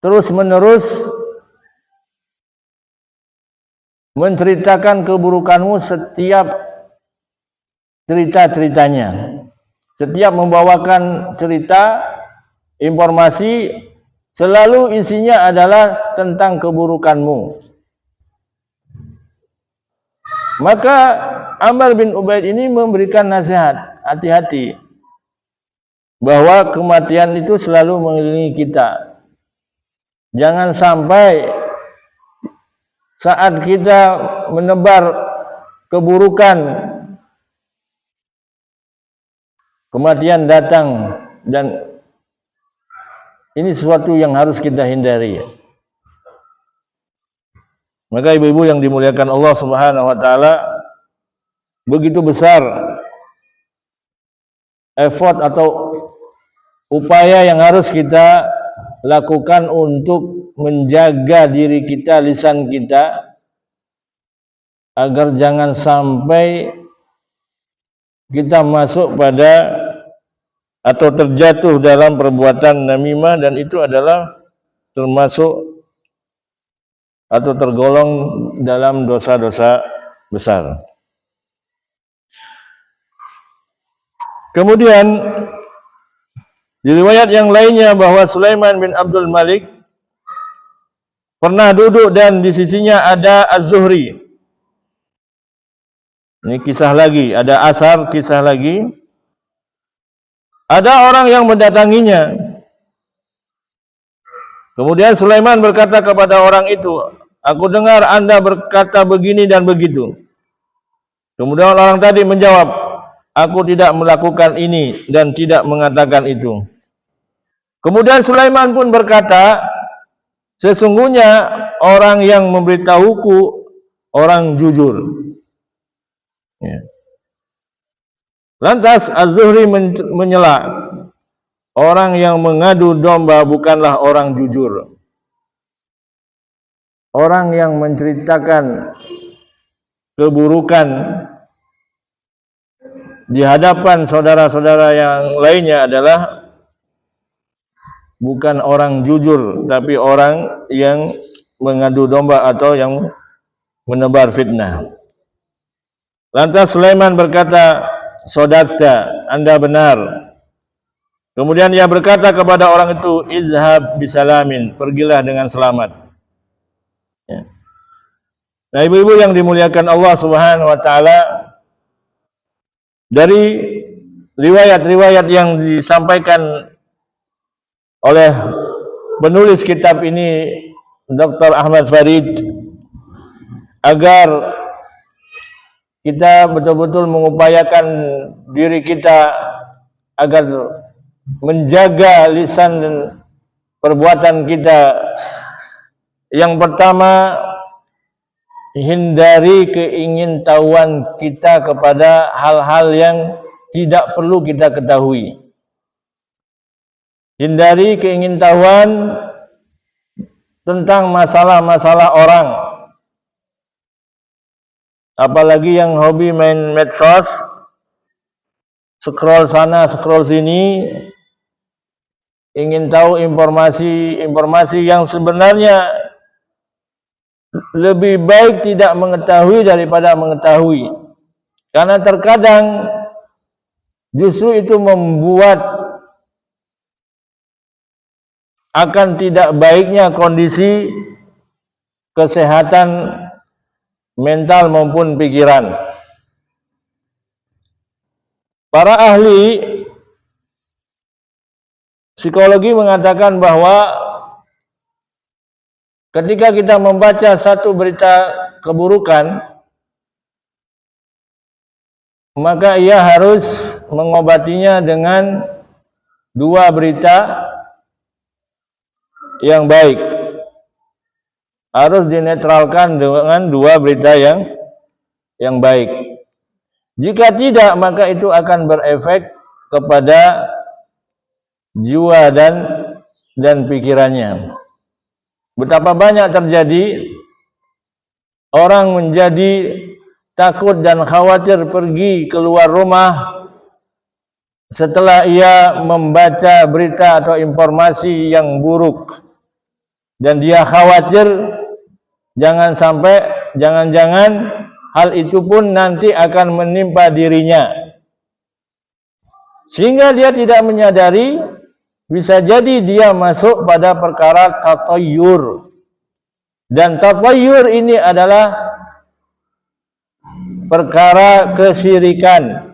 terus-menerus menceritakan keburukanmu setiap cerita-ceritanya. Setiap membawakan cerita, informasi, selalu isinya adalah tentang keburukanmu. Maka Amr bin Ubaid ini memberikan nasihat, hati-hati. bahwa kematian itu selalu mengelilingi kita. Jangan sampai saat kita menebar keburukan, kematian datang, dan ini sesuatu yang harus kita hindari. Maka ibu-ibu yang dimuliakan Allah Subhanahu wa taala, begitu besar effort atau upaya yang harus kita lakukan untuk menjaga diri kita, lisan kita, agar jangan sampai kita masuk pada atau terjatuh dalam perbuatan namimah, dan itu adalah termasuk atau tergolong dalam dosa-dosa besar. Kemudian di riwayat yang lainnya bahwa Sulaiman bin Abdul Malik pernah duduk dan di sisinya ada Az-Zuhri. Ini kisah lagi, ada asar kisah lagi. Ada orang yang mendatanginya. Kemudian Sulaiman berkata kepada orang itu, "Aku dengar Anda berkata begini dan begitu." Kemudian orang tadi menjawab, "Aku tidak melakukan ini dan tidak mengatakan itu." Kemudian Sulaiman pun berkata, "Sesungguhnya orang yang memberitahuku orang jujur." Ya. Lantas Az-Zuhri menyela, "Orang yang mengadu domba bukanlah orang jujur. Orang yang menceritakan keburukan di hadapan saudara-saudara yang lainnya adalah bukan orang jujur, tapi orang yang mengadu domba atau yang menebar fitnah." Lantas Sulaiman berkata, "Sodakta, Anda benar." Kemudian ia berkata kepada orang itu, "Izhab bisalamin, pergilah dengan selamat." Ya. Nah, ibu-ibu yang dimuliakan Allah Subhanahu wa taala, dari riwayat-riwayat yang disampaikan oleh penulis kitab ini, Dr. Ahmad Farid, agar kita betul-betul mengupayakan diri kita agar menjaga lisan dan perbuatan kita. Yang pertama, hindari keingintahuan kita kepada hal-hal yang tidak perlu kita ketahui. Hindari keingintahuan tentang masalah-masalah orang. Apalagi yang hobi main medsos, scroll sana, scroll sini, ingin tahu informasi yang sebenarnya lebih baik tidak mengetahui daripada mengetahui. Karena terkadang justru itu membuat akan tidak baiknya kondisi kesehatan mental maupun pikiran. Para ahli psikologi mengatakan bahwa ketika kita membaca satu berita keburukan, maka ia harus mengobatinya dengan dua berita yang baik. Harus dinetralkan dengan dua berita yang baik. Jika tidak, maka itu akan berefek kepada jiwa dan pikirannya. Betapa banyak terjadi orang menjadi takut dan khawatir pergi keluar rumah setelah ia membaca berita atau informasi yang buruk, dan dia khawatir jangan-jangan hal itu pun nanti akan menimpa dirinya, sehingga dia tidak menyadari, bisa jadi dia masuk pada perkara tatayyur. Dan tatayyur ini adalah perkara kesyirikan.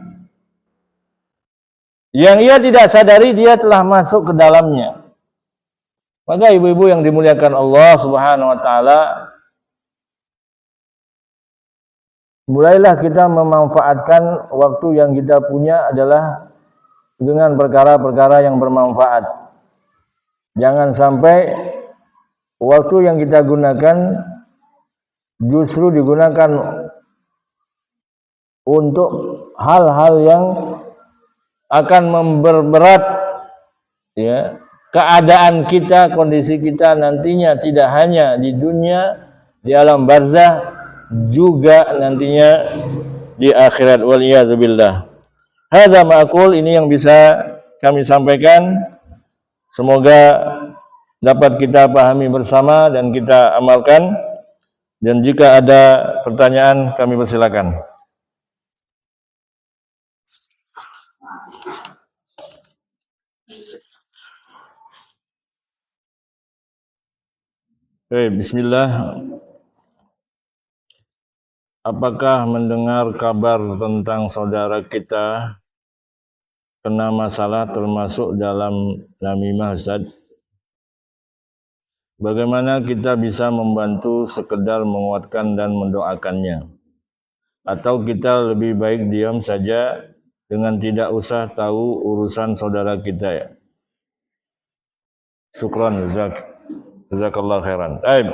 yang ia tidak sadari dia telah masuk ke dalamnya. Maka ibu-ibu yang dimuliakan Allah Subhanahu wa taala, mulailah kita memanfaatkan waktu yang kita punya adalah dengan perkara-perkara yang bermanfaat. Jangan sampai waktu yang kita gunakan justru digunakan untuk hal-hal yang akan memperberat ya keadaan kita, kondisi kita nantinya, tidak hanya di dunia, di alam barzah, juga nantinya di akhirat. Waliyadzubillah. Hadza ma'qul, ini yang bisa kami sampaikan. Semoga dapat kita pahami bersama dan kita amalkan. Dan jika ada pertanyaan, kami persilakan. Bismillah. Apakah mendengar kabar tentang saudara kita kena masalah termasuk dalam namimah, Ustaz? Bagaimana kita bisa membantu sekedar menguatkan dan mendoakannya? Atau kita lebih baik diam saja dengan tidak usah tahu urusan saudara kita ya? Syukran, jazakallah khairan. Baik.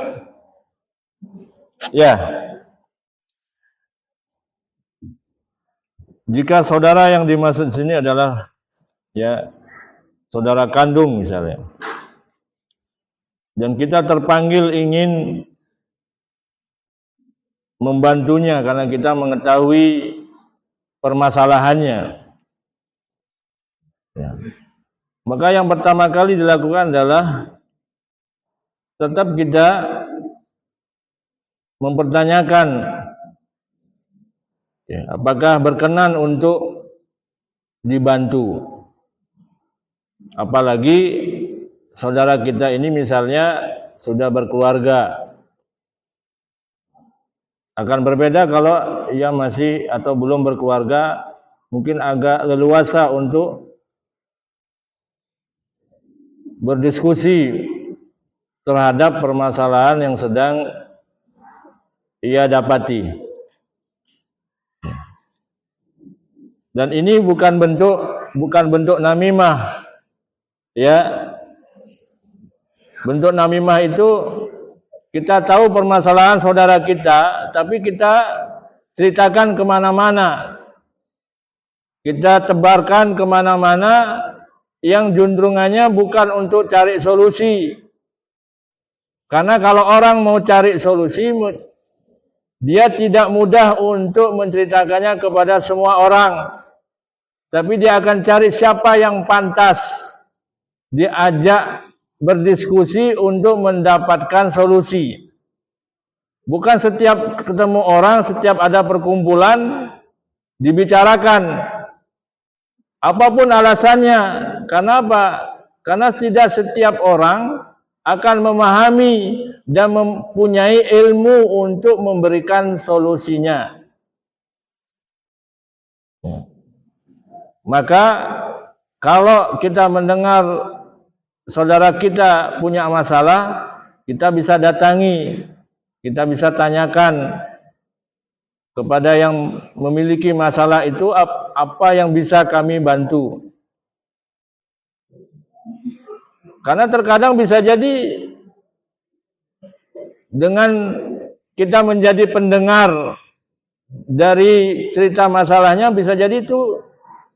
Ya. Jika saudara yang dimaksud sini adalah ya saudara kandung misalnya, dan kita terpanggil ingin membantunya karena kita mengetahui permasalahannya, ya, maka yang pertama kali dilakukan adalah tetap kita mempertanyakan ya, apakah berkenan untuk dibantu. Apalagi saudara kita ini misalnya sudah berkeluarga. Akan berbeda kalau ia masih atau belum berkeluarga, mungkin agak leluasa untuk berdiskusi terhadap permasalahan yang sedang ia dapati. Dan ini bukan bentuk namimah. Ya. Bentuk namimah itu kita tahu permasalahan saudara kita, tapi kita ceritakan kemana-mana. Kita tebarkan kemana-mana yang juntrungannya bukan untuk cari solusi. Karena kalau orang mau cari solusi, dia tidak mudah untuk menceritakannya kepada semua orang. Tapi dia akan cari siapa yang pantas diajak berdiskusi untuk mendapatkan solusi. Bukan setiap ketemu orang, setiap ada perkumpulan dibicarakan apapun alasannya. Karena apa? Karena tidak setiap orang akan memahami dan mempunyai ilmu untuk memberikan solusinya. Maka kalau kita mendengar saudara kita punya masalah, kita bisa datangi, kita bisa tanyakan kepada yang memiliki masalah itu apa yang bisa kami bantu. Karena terkadang bisa jadi dengan kita menjadi pendengar dari cerita masalahnya, bisa jadi itu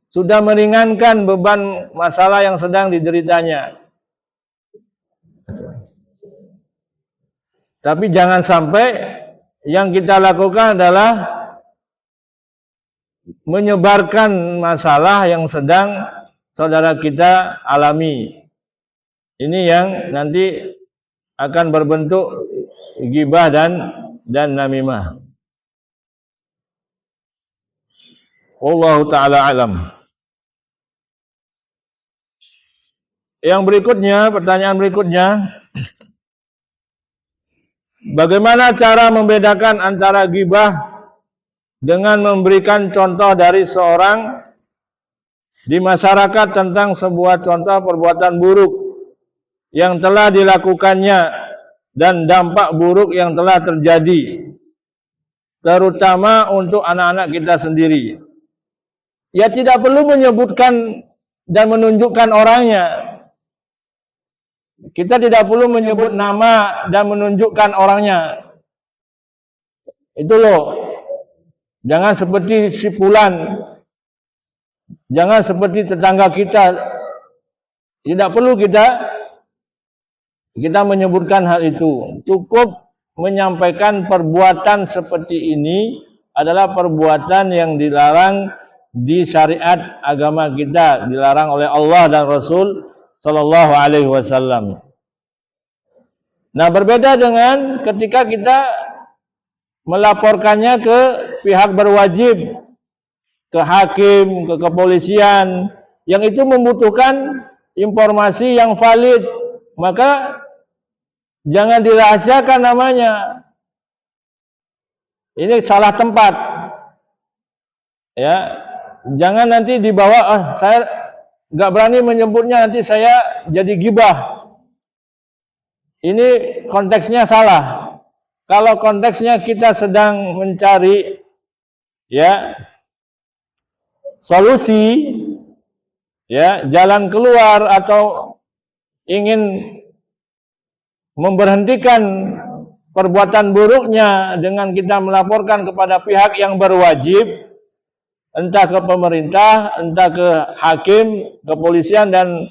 sudah meringankan beban masalah yang sedang dideritanya. Tapi jangan sampai yang kita lakukan adalah menyebarkan masalah yang sedang saudara kita alami. Ini yang nanti akan berbentuk ghibah dan namimah. Wallahu ta'ala alam. Yang berikutnya, pertanyaan berikutnya, bagaimana cara membedakan antara ghibah dengan memberikan contoh dari seorang di masyarakat tentang sebuah contoh perbuatan buruk yang telah dilakukannya dan dampak buruk yang telah terjadi, terutama untuk anak-anak kita sendiri. Ya tidak perlu menyebutkan dan menunjukkan orangnya. Kita tidak perlu menyebut nama dan menunjukkan orangnya. Itu loh. Jangan seperti si fulan. Jangan seperti tetangga kita. Tidak perlu kita menyebutkan hal itu. Cukup menyampaikan perbuatan seperti ini adalah perbuatan yang dilarang di syariat agama kita, dilarang oleh Allah dan Rasul sallallahu alaihi wasallam. Nah, berbeda dengan ketika kita melaporkannya ke pihak berwajib, ke hakim, ke kepolisian, yang itu membutuhkan informasi yang valid, maka jangan dirahasiakan namanya. Ini salah tempat. Ya, jangan nanti dibawa, saya nggak berani menyebutnya, nanti saya jadi gibah. Ini konteksnya salah. Kalau konteksnya kita sedang mencari ya solusi, ya jalan keluar, atau ingin memberhentikan perbuatan buruknya dengan kita melaporkan kepada pihak yang berwajib, entah ke pemerintah, entah ke hakim, kepolisian dan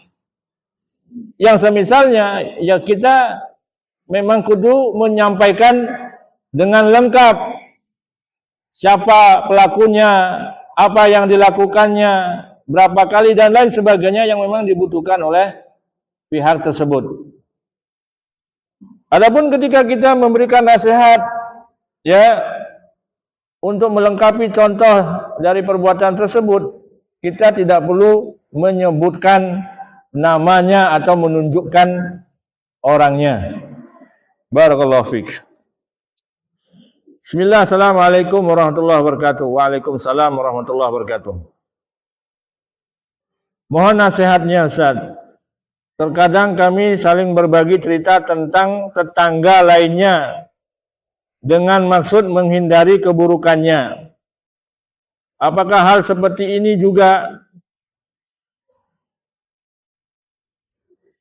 yang semisalnya, ya kita memang kudu menyampaikan dengan lengkap siapa pelakunya, apa yang dilakukannya, berapa kali dan lain sebagainya yang memang dibutuhkan oleh pihak tersebut. Adapun ketika kita memberikan nasihat ya untuk melengkapi contoh dari perbuatan tersebut, kita tidak perlu menyebutkan namanya atau menunjukkan orangnya. Barakallahu fiik. Bismillah, assalamualaikum warahmatullahi wabarakatuh. Waalaikumsalam warahmatullahi wabarakatuh. Mohon nasihatnya Ustaz. Terkadang kami saling berbagi cerita tentang tetangga lainnya dengan maksud menghindari keburukannya. Apakah hal seperti ini juga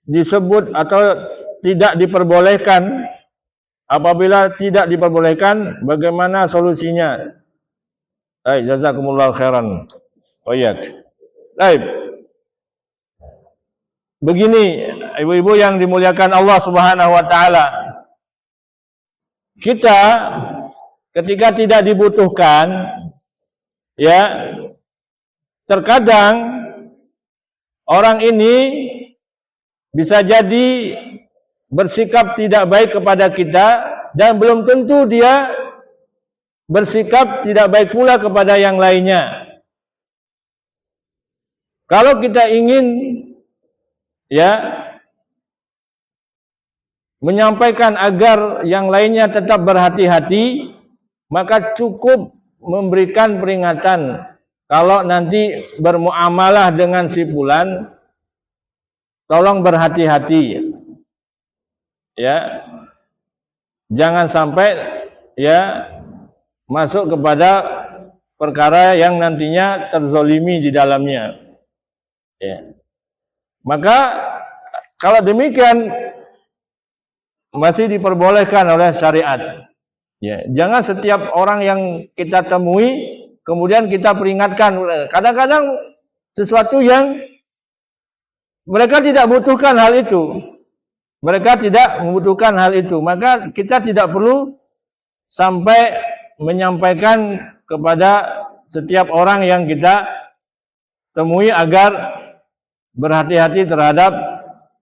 disebut atau tidak diperbolehkan? Apabila tidak diperbolehkan, bagaimana solusinya? Baik, jazakumullahu khairan. Baik. Baik. Begini, ibu-ibu yang dimuliakan Allah Subhanahu wa taala. Kita ketika tidak dibutuhkan, ya, terkadang orang ini bisa jadi bersikap tidak baik kepada kita, dan belum tentu dia bersikap tidak baik pula kepada yang lainnya. Kalau kita ingin ya menyampaikan agar yang lainnya tetap berhati-hati, maka cukup memberikan peringatan. Kalau nanti bermuamalah dengan si fulan, tolong berhati-hati. Ya, jangan sampai ya masuk kepada perkara yang nantinya terzolimi di dalamnya. Ya. Maka kalau demikian masih diperbolehkan oleh syariat. Ya, jangan setiap orang yang kita temui kemudian kita peringatkan. Kadang-kadang sesuatu yang mereka tidak butuhkan hal itu. Mereka tidak membutuhkan hal itu, maka kita tidak perlu sampai menyampaikan kepada setiap orang yang kita temui agar berhati-hati terhadap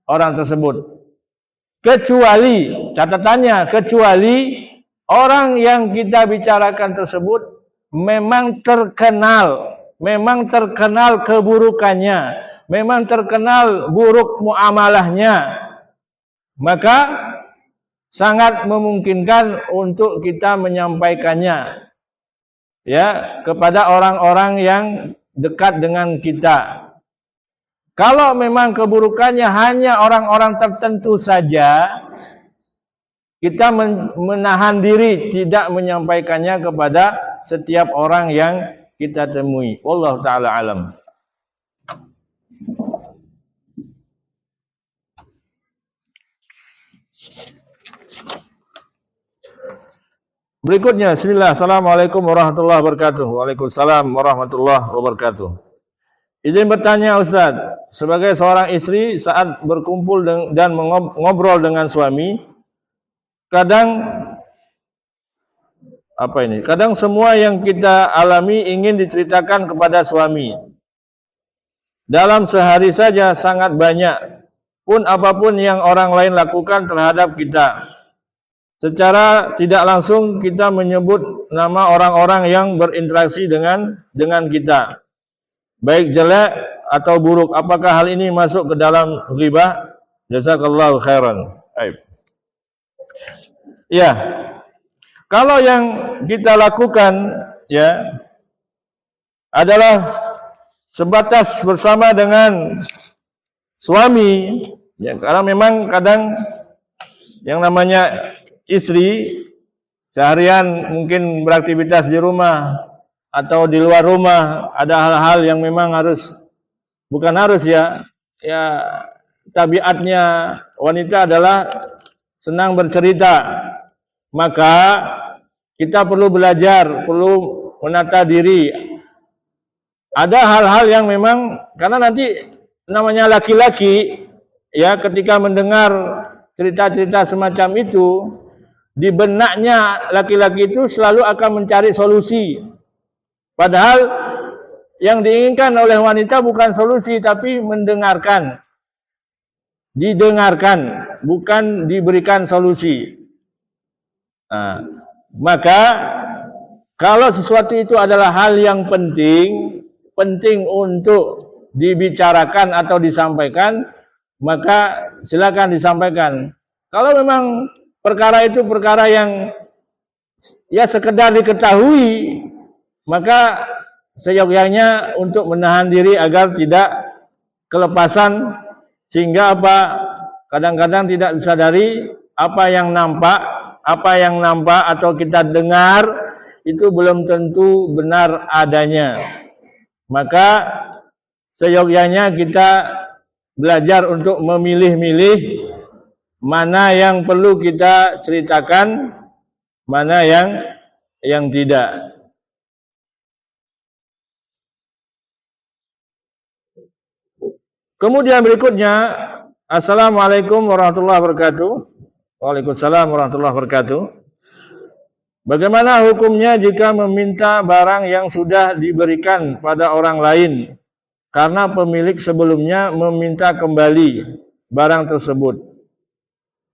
orang tersebut. Kecuali, catatannya, kecuali orang yang kita bicarakan tersebut memang terkenal keburukannya, memang terkenal buruk muamalahnya, maka sangat memungkinkan untuk kita menyampaikannya ya kepada orang-orang yang dekat dengan kita. Kalau memang keburukannya hanya orang-orang tertentu saja, kita menahan diri tidak menyampaikannya kepada setiap orang yang kita temui. Wallahu taala alam. Berikutnya, bismillah. Assalamualaikum warahmatullahi wabarakatuh. Waalaikumsalam warahmatullahi wabarakatuh. Izin bertanya Ustaz, sebagai seorang istri saat berkumpul dan ngobrol dengan suami, kadang semua yang kita alami ingin diceritakan kepada suami. Dalam sehari saja sangat banyak, pun apapun yang orang lain lakukan terhadap kita. Secara tidak langsung kita menyebut nama orang-orang yang berinteraksi dengan kita. Baik jelek atau buruk, apakah hal ini masuk ke dalam ghibah? Jazakallahu khairan. Ya, kalau yang kita lakukan ya adalah sebatas bersama dengan suami, ya, karena memang kadang yang namanya istri seharian mungkin beraktivitas di rumah atau di luar rumah, ada hal-hal yang memang tabiatnya wanita adalah senang bercerita. Maka kita perlu belajar, perlu menata diri. Ada hal-hal yang memang, karena nanti namanya laki-laki, ya, ketika mendengar cerita-cerita semacam itu, di benaknya laki-laki itu selalu akan mencari solusi. Padahal yang diinginkan oleh wanita bukan solusi, tapi mendengarkan. Didengarkan, bukan diberikan solusi. Nah, maka kalau sesuatu itu adalah hal yang penting untuk dibicarakan atau disampaikan, maka silakan disampaikan. Kalau memang perkara itu perkara yang ya sekedar diketahui, maka seyogyanya untuk menahan diri agar tidak kelepasan, sehingga kadang-kadang tidak disadari apa yang nampak atau kita dengar itu belum tentu benar adanya. Maka seyogyanya kita belajar untuk memilih-milih mana yang perlu kita ceritakan, mana yang tidak. Kemudian berikutnya, Assalamualaikum warahmatullahi wabarakatuh. Waalaikumsalam warahmatullahi wabarakatuh. Bagaimana hukumnya jika meminta barang yang sudah diberikan pada orang lain karena pemilik sebelumnya meminta kembali barang tersebut?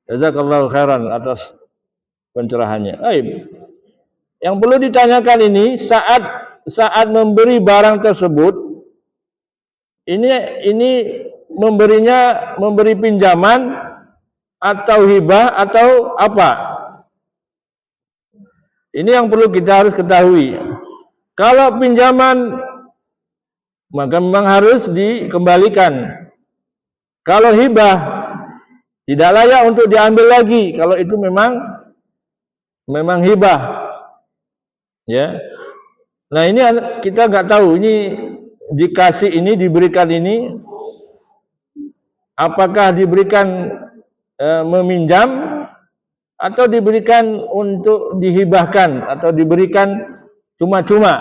Jazakallahu khairan atas pencerahannya. Yang perlu ditanyakan ini, saat memberi barang tersebut, ini memberi pinjaman atau hibah atau apa? Ini yang perlu kita harus ketahui. Kalau pinjaman, maka memang harus dikembalikan. Kalau hibah, tidak layak untuk diambil lagi. Kalau itu memang hibah. Ya. Nah, ini kita nggak tahu. Ini dikasih ini, diberikan ini, apakah diberikan meminjam atau diberikan untuk dihibahkan atau diberikan cuma-cuma.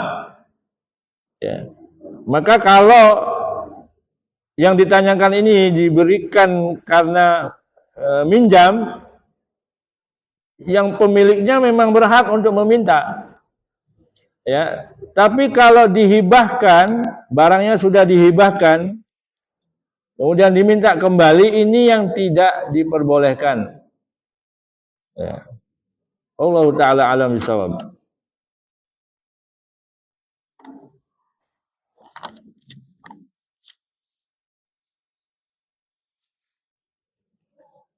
Ya. Maka kalau yang ditanyakan ini diberikan karena minjam, yang pemiliknya memang berhak untuk meminta. Ya, tapi kalau dihibahkan, barangnya sudah dihibahkan, kemudian diminta kembali, ini yang tidak diperbolehkan. Ya. Allah Ta'ala alam bisawab.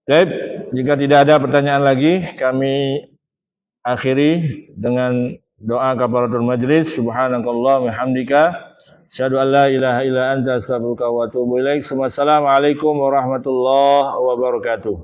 Baik, jika tidak ada pertanyaan lagi, kami akhiri dengan doa kafaratul majlis. Subhanakallah wa hamdika Asyhadu an la ilaha illa anta astaghfiruka wa atubu ilaik. Assalamualaikum warahmatullahi wabarakatuh.